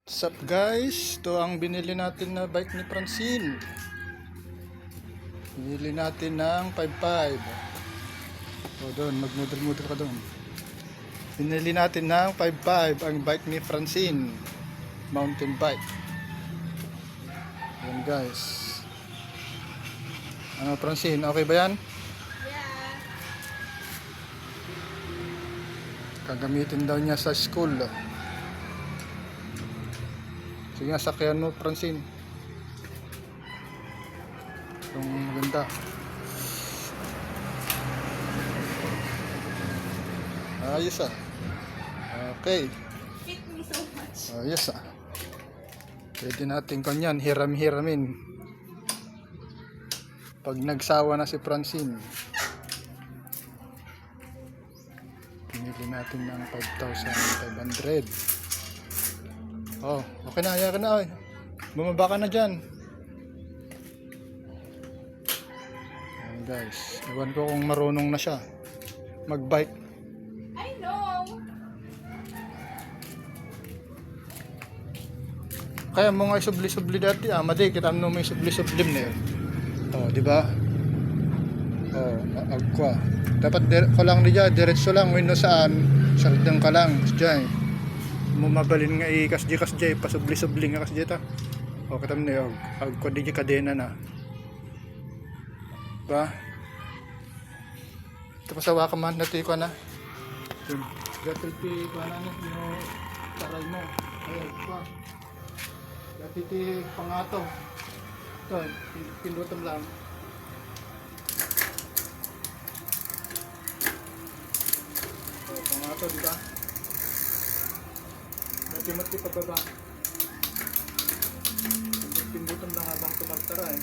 What's up guys? Ito ang binili natin na bike ni Francine. Binili natin ng 5.5. O doon, mag-model-model ka doon. Binili natin ng 5.5 ang bike ni Francine. Mountain bike. Yan guys. Ano Francine, okay ba yan? Yeah. Gagamitin daw niya sa school. Sige nga, sakyan mo Francine. Yung maganda. Ayos ah. Okay. Fit me so much. Ayos ah. Pwede natin kanyan, hiram-hiramin. Pag nagsawa na si Francine. Pinili natin ng 5,500. Oh, okay na, ayan ka na. Oy. Bumaba ka na dyan. Ayan guys, ewan ko kung marunong na siya magbike. I know. Kaya mo nga isubli-subli dati ah, madi, kita mo may subli-sublim na yun. Oh, di ba? Oh, agkwa. Dapat ko lang diyan, diretso lang, wino saan, saldang ka lang, diyan. Mumabalin nga kasdi pasubli-subli nga kasdi ta. O kita mo na yun, agkwa di kadena na. Ba? Ito pasawa ka man, nati ko na. Yun, dati ti ko na yung taral mo. Ayun, pa. Dati ti pangato. Ito, pindutan lang. O, pangato, di ba? Dati mati pababa. Pindutan lang habang tumatara eh.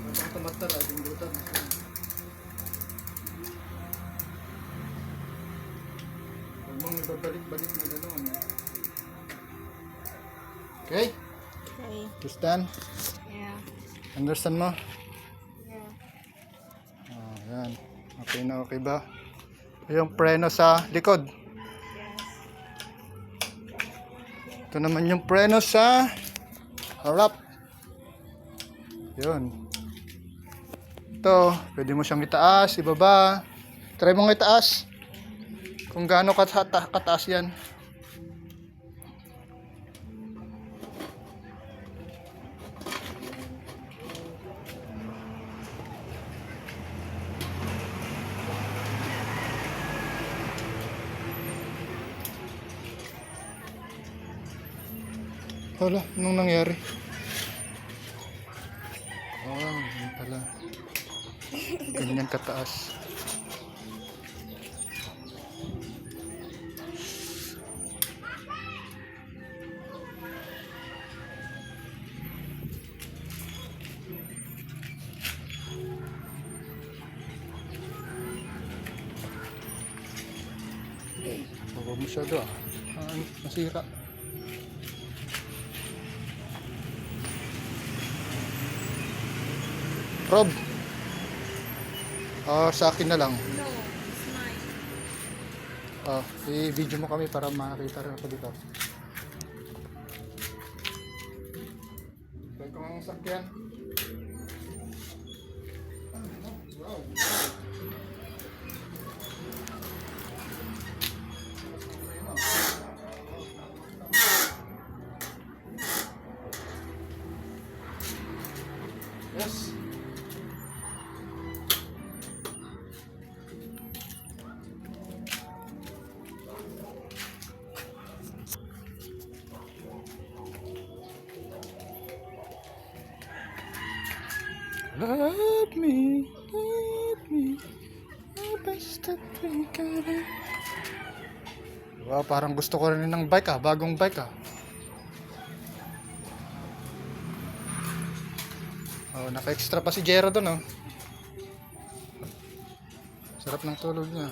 Habang tumatara, pindutan. Huwag mong ibabalik-balik na gano'n. Okay? Okay. Understand? Yeah. Understand mo? Yeah. Oh, yan. Okay na, okay ba? Yung preno sa likod. Yes. Ito naman yung preno sa harap. Yun. Ito, pwede mo siyang itaas, ibaba. Try mo nga itaas. Kung gaano kataas yan. Wala, anong nangyari? Oh, yun pala. Ganyan kataas. Huwag masyado ah. Nasira. Rob. Sa akin na lang. No, it's mine. I-video mo kami para makakita rin ako dito. Try ko ang sakyan. Wow. Yes. Let me, the best that we can do. Wow, parang gusto ko rin ng bike ah, bagong bike ah. Oh, naka-extra pa si Jero doon oh. Sarap ng tulog niya.